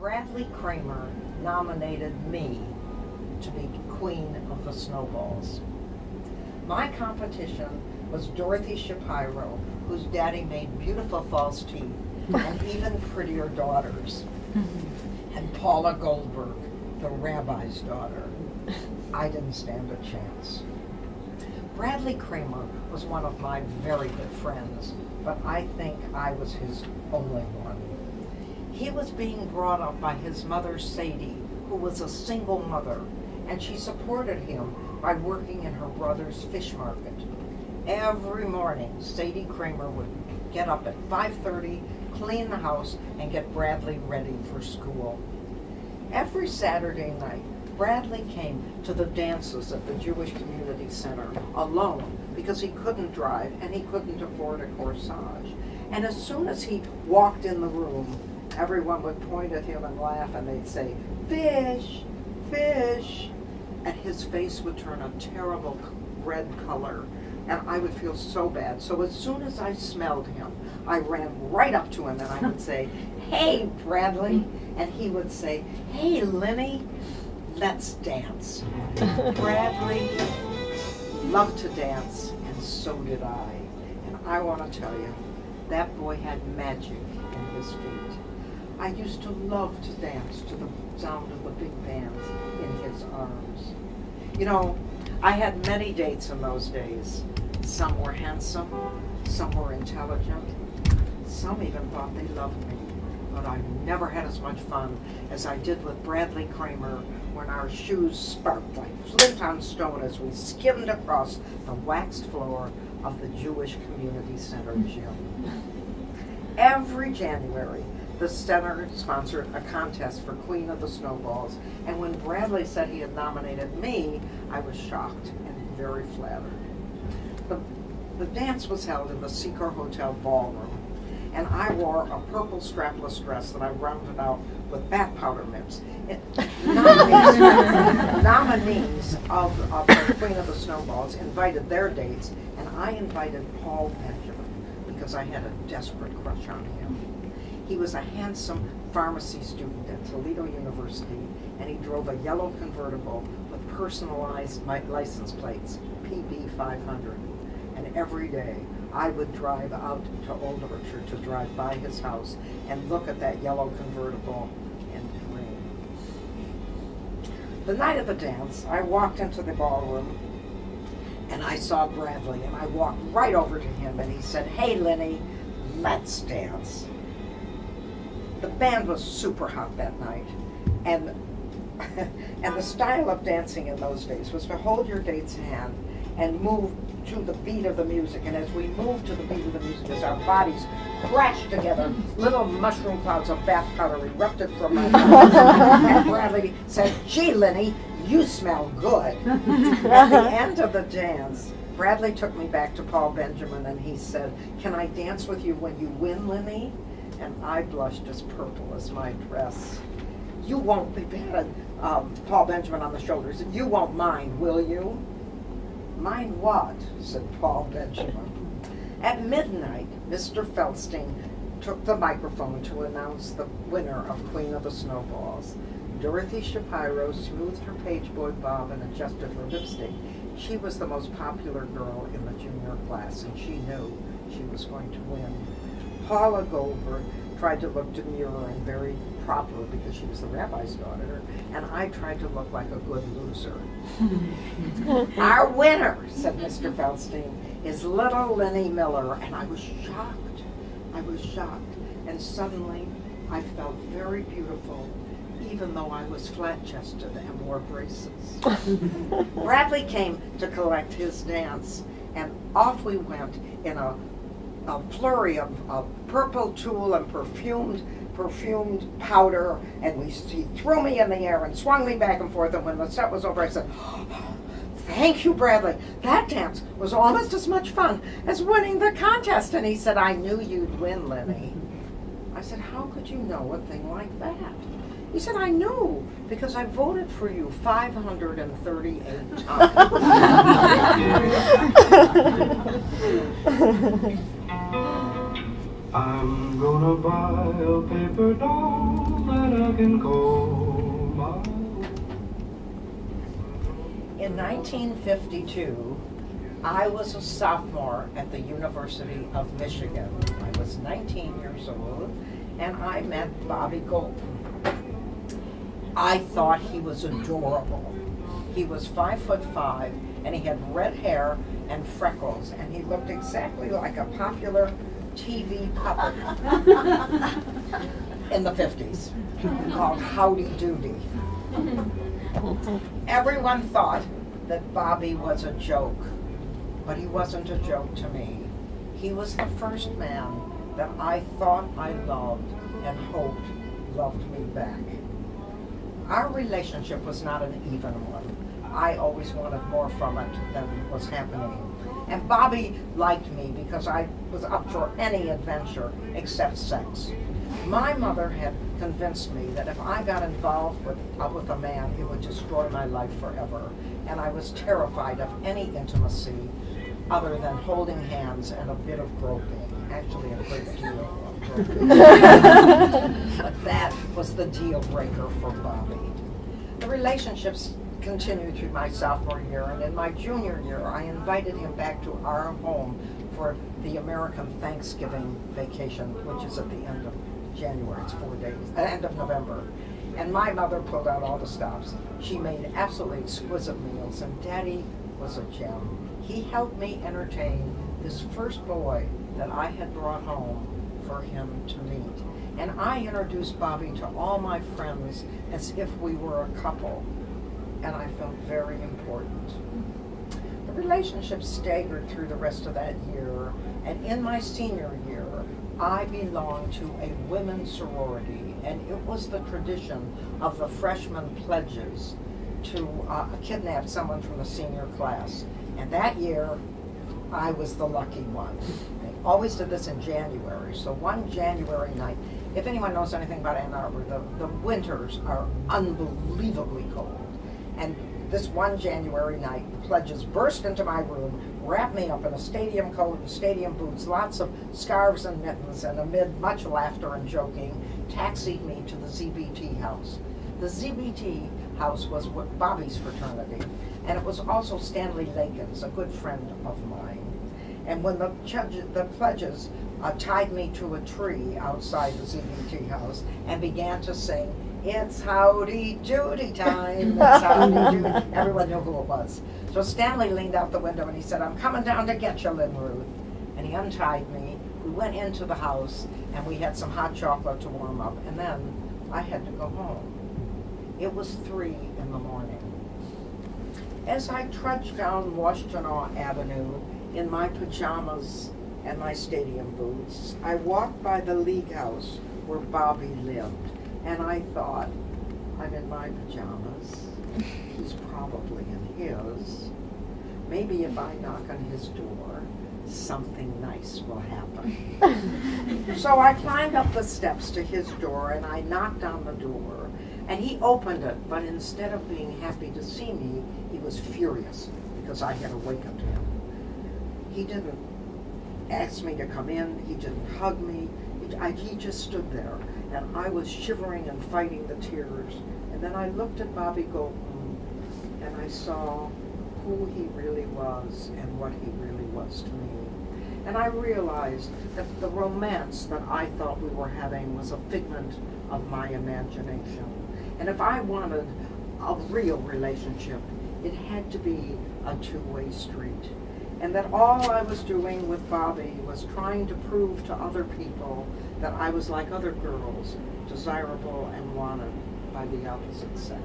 Bradley Kramer nominated me to be Queen of the Snowballs. My competition was Dorothy Shapiro, whose daddy made beautiful false teeth and even prettier daughters, and Paula Goldberg, the rabbi's daughter. I didn't stand a chance. Bradley Kramer was one of my very good friends, but I think I was his only one. He was being brought up by his mother, Sadie, who was a single mother, and she supported him by working in her brother's fish market. Every morning, Sadie Kramer would get up at 5:30, clean the house, and get Bradley ready for school. Every Saturday night, Bradley came to the dances at the Jewish Community Center alone because he couldn't drive and he couldn't afford a corsage. And as soon as he walked in the room, everyone would point at him and laugh, and they'd say, "Fish, fish," and his face would turn a terrible red color, and I would feel so bad. So as soon as I smelled him, I ran right up to him and I would say, "Hey, Bradley," and he would say, "Hey, Lynn, let's dance." Bradley loved to dance, and so did I. And I want to tell you, that boy had magic in his feet. I used to love to dance to the sound of the big bands in his arms. You know, I had many dates in those days. Some were handsome, some were intelligent, some even thought they loved me. But I never had as much fun as I did with Bradley Kramer when our shoes sparked like flint on stone as we skimmed across the waxed floor of the Jewish Community Center gym. Every January, the center sponsored a contest for Queen of the Snowballs, and when Bradley said he had nominated me, I was shocked and very flattered. The dance was held in the Secor Hotel ballroom, and I wore a purple strapless dress that I rounded out with bath powder nips. Nominees of the Queen of the Snowballs invited their dates, and I invited Paul Benjamin because I had a desperate crush on him. He was a handsome pharmacy student at Toledo University, and he drove a yellow convertible with personalized license plates, PB 500. And every day, I would drive out to Old Orchard to drive by his house and look at that yellow convertible and dream. The night of the dance, I walked into the ballroom and I saw Bradley, and I walked right over to him and he said, "Hey, Lynn, let's dance." The band was super hot that night, and and the style of dancing in those days was to hold your date's hand and move to the beat of the music. And as we moved to the beat of the music, as our bodies crashed together, little mushroom clouds of bath powder erupted from my mouth. And Bradley said, "Gee, Lynn, you smell good." At the end of the dance, Bradley took me back to Paul Benjamin and he said, "Can I dance with you when you win, Lynn?" And I blushed as purple as my dress. "You won't be bad," Paul Benjamin on the shoulder said, "You won't mind, will you?" "Mind what?" said Paul Benjamin. At midnight, Mr. Feldstein took the microphone to announce the winner of Queen of the Snowballs. Dorothy Shapiro smoothed her pageboy bob and adjusted her lipstick. She was the most popular girl in the junior class, and she knew she was going to win. Paula Goldberg tried to look demure and very proper because she was the rabbi's daughter, and I tried to look like a good loser. "Our winner," said Mr. Feldstein, "is little Lynn Miller," and I was shocked. And suddenly I felt very beautiful, even though I was flat-chested and wore braces. Bradley came to collect his dance, and off we went in a flurry of purple tulle and perfumed powder, and he threw me in the air and swung me back and forth, and when the set was over, I said, "Thank you, Bradley. That dance was almost as much fun as winning the contest." And he said, "I knew you'd win, Lynn." I said, "How could you know a thing like that?" He said, "I knew, because I voted for you 538 times. I'm gonna buy a paper doll that I'll can call my own. In 1952, I was a sophomore at the University of Michigan. I was 19 years old, and I met Bobby Golden. I thought he was adorable. He was 5'5", and he had red hair and freckles, and he looked exactly like a popular TV puppet in the 50s called Howdy Doody. Everyone thought that Bobby was a joke, but he wasn't a joke to me. He was the first man that I thought I loved and hoped loved me back. Our relationship was not an even one. I always wanted more from it than was happening. And Bobby liked me because I was up for any adventure except sex. My mother had convinced me that if I got involved with a man, it would destroy my life forever. And I was terrified of any intimacy other than holding hands and a bit of groping. Actually, a great deal of groping. But that was the deal breaker for Bobby. The relationships continued through my sophomore year, and in my junior year, I invited him back to our home for the American Thanksgiving vacation, which is at the end of January. It's 4 days, end of November. And my mother pulled out all the stops. She made absolutely exquisite meals, and Daddy was a gem. He helped me entertain this first boy that I had brought home for him to meet. And I introduced Bobby to all my friends as if we were a couple, and I felt very important. The relationship staggered through the rest of that year, and in my senior year, I belonged to a women's sorority, and it was the tradition of the freshman pledges to kidnap someone from the senior class. And that year, I was the lucky one. They always did this in January, so one January night, if anyone knows anything about Ann Arbor, the winters are unbelievably cold. And this one January night, the pledges burst into my room, wrapped me up in a stadium coat and stadium boots, lots of scarves and mittens, and amid much laughter and joking, taxied me to the ZBT house. The ZBT house was Bobby's fraternity, and it was also Stanley Lakin's, a good friend of mine. And when the pledges tied me to a tree outside the ZBT house and began to sing, "It's howdy doody time, it's howdy doody." Everyone knew who it was. So Stanley leaned out the window and he said, "I'm coming down to get you, Lynn, Ruth." And he untied me. We went into the house and we had some hot chocolate to warm up, and then I had to go home. It was 3 in the morning. As I trudged down Washtenaw Avenue in my pajamas and my stadium boots, I walked by the league house where Bobby lived. And I thought, I'm in my pajamas. He's probably in his. Maybe if I knock on his door, something nice will happen. So I climbed up the steps to his door and I knocked on the door. And he opened it, but instead of being happy to see me, he was furious because I had awakened him. He didn't ask me to come in. He didn't hug me. He just stood there. And I was shivering and fighting the tears. And then I looked at Bobby Golden, and I saw who he really was and what he really was to me. And I realized that the romance that I thought we were having was a figment of my imagination. And if I wanted a real relationship, it had to be a two-way street. And that all I was doing with Bobby was trying to prove to other people that I was like other girls, desirable and wanted by the opposite sex.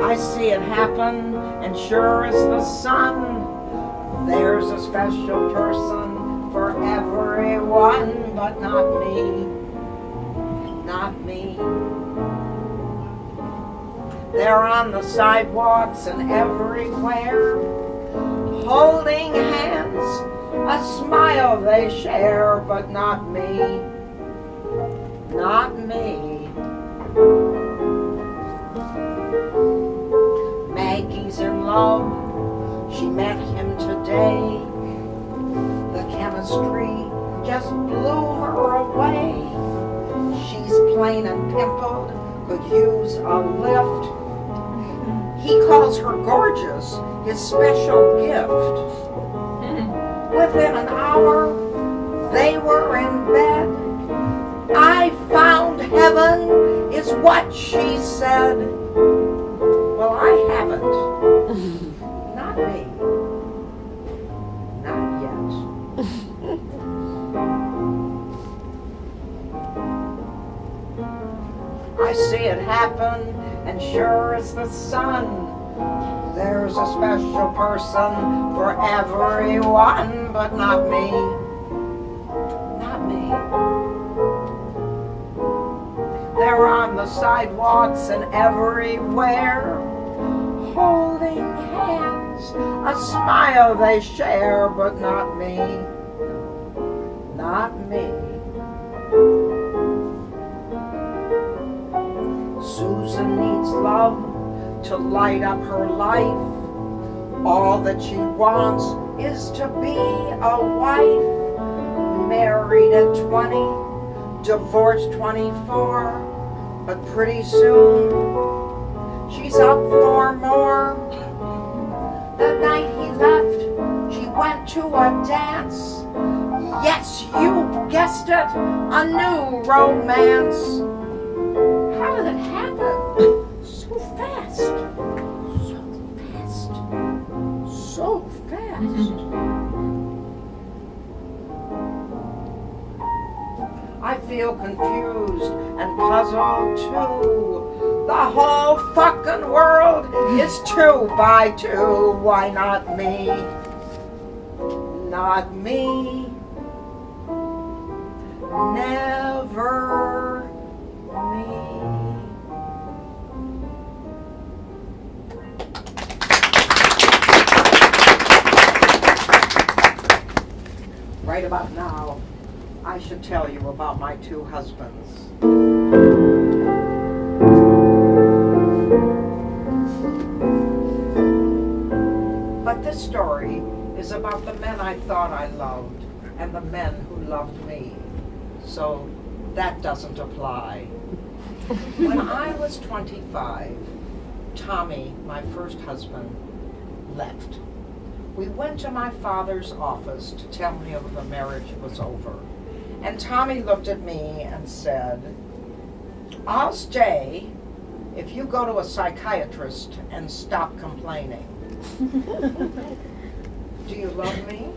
I see it happen, and sure as the sun, there's a special person for everyone, but not me. Not me. They're on the sidewalks and everywhere, holding hands, a smile they share, but not me. Not me. Maggie's in love She met him today. The chemistry just blew her away. She's plain and pimpled, could use a lift. He calls her gorgeous, his special gift. Within an hour, they were in bed. I found heaven, is what she said. Well, I haven't. Not me. Not yet. I see it happen, and sure as the sun, there's a special person for everyone, but not me. Not me. They're on the sidewalks and everywhere, holding hands, a smile they share, but not me. Not me. Susan needs love to light up her life. All that she wants is to be a wife. Married at 20, divorced 24, but pretty soon she's up for more. The night he left, she went to a dance. Yes, you guessed it, a new romance. How did it happen? So fast. So fast. So fast. I feel confused and puzzled too. The whole fucking world is 2 by 2. Why not me? Not me. Never me. Right about now, I should tell you about my 2 husbands. But this story is about the men I thought I loved and the men who loved me. So that doesn't apply. When I was 25, Tommy, my first husband, left. We went to my father's office to tell him the marriage was over. And Tommy looked at me and said, I'll stay if you go to a psychiatrist and stop complaining. Do you love me?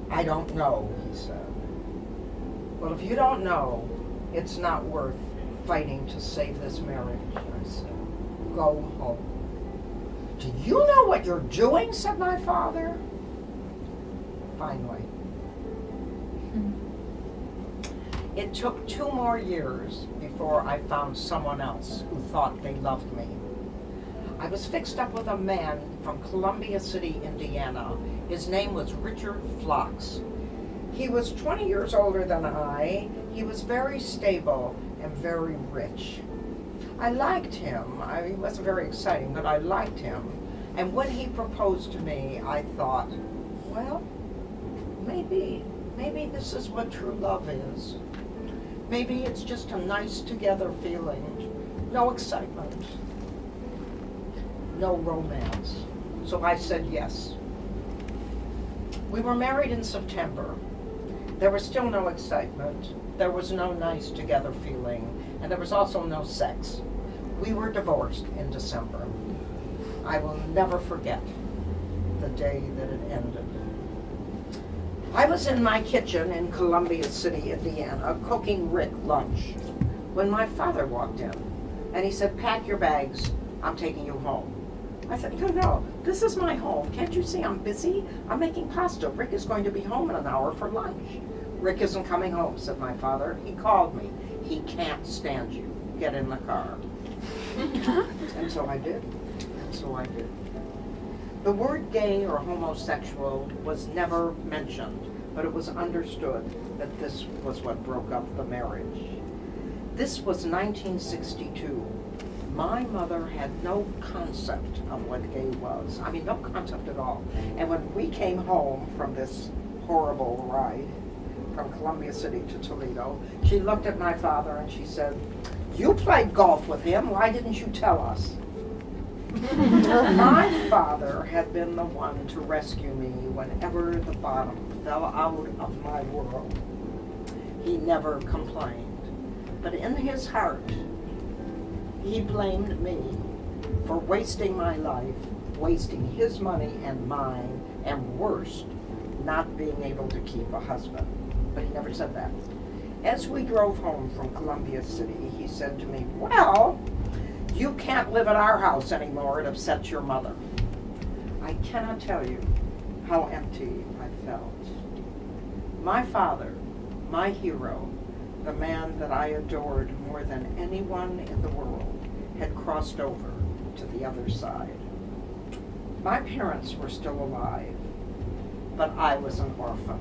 I don't know, he said. Well, if you don't know, it's not worth fighting to save this marriage, I said. Go home. Do you know what you're doing? Said my father. Finally. It took 2 more years before I found someone else who thought they loved me. I was fixed up with a man from Columbia City, Indiana. His name was Richard Phlox. He was 20 years older than I. He was very stable and very rich. I liked him. He wasn't very exciting, but I liked him. And when he proposed to me, I thought, well, maybe this is what true love is. Maybe it's just a nice together feeling. No excitement. No romance. So I said yes. We were married in September. There was still no excitement. There was no nice together feeling. And there was also no sex. We were divorced in December. I will never forget the day that it ended. I was in my kitchen in Columbia City, Indiana, cooking Rick lunch when my father walked in. And he said, pack your bags, I'm taking you home. I said, no, this is my home. Can't you see I'm busy? I'm making pasta. Rick is going to be home in an hour for lunch. Rick isn't coming home, said my father. He called me. He can't stand you. Get in the car. And so I did. The word gay or homosexual was never mentioned, but it was understood that this was what broke up the marriage. This was 1962. My mother had no concept of what gay was. I mean, no concept at all. And when we came home from this horrible ride from Columbia City to Toledo, she looked at my father and she said, "You played golf with him. Why didn't you tell us?" My father had been the one to rescue me whenever the bottom fell out of my world. He never complained, but in his heart, he blamed me for wasting my life, wasting his money and mine, and worse, not being able to keep a husband. But he never said that. As we drove home from Columbia City, he said to me, "Well, you can't live at our house anymore. It upsets your mother." I cannot tell you how empty I felt. My father, my hero, the man that I adored more than anyone in the world, had crossed over to the other side. My parents were still alive, but I was an orphan.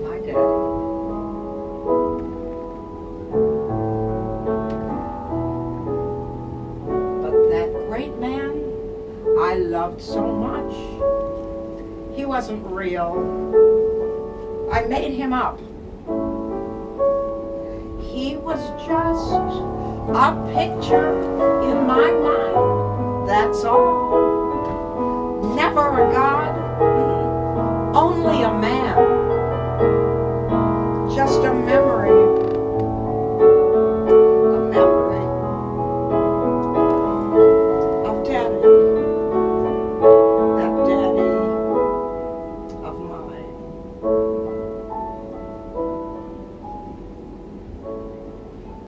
My daddy. But that great man I loved so much, he wasn't real. I made him up. He was just a picture in my mind, that's all.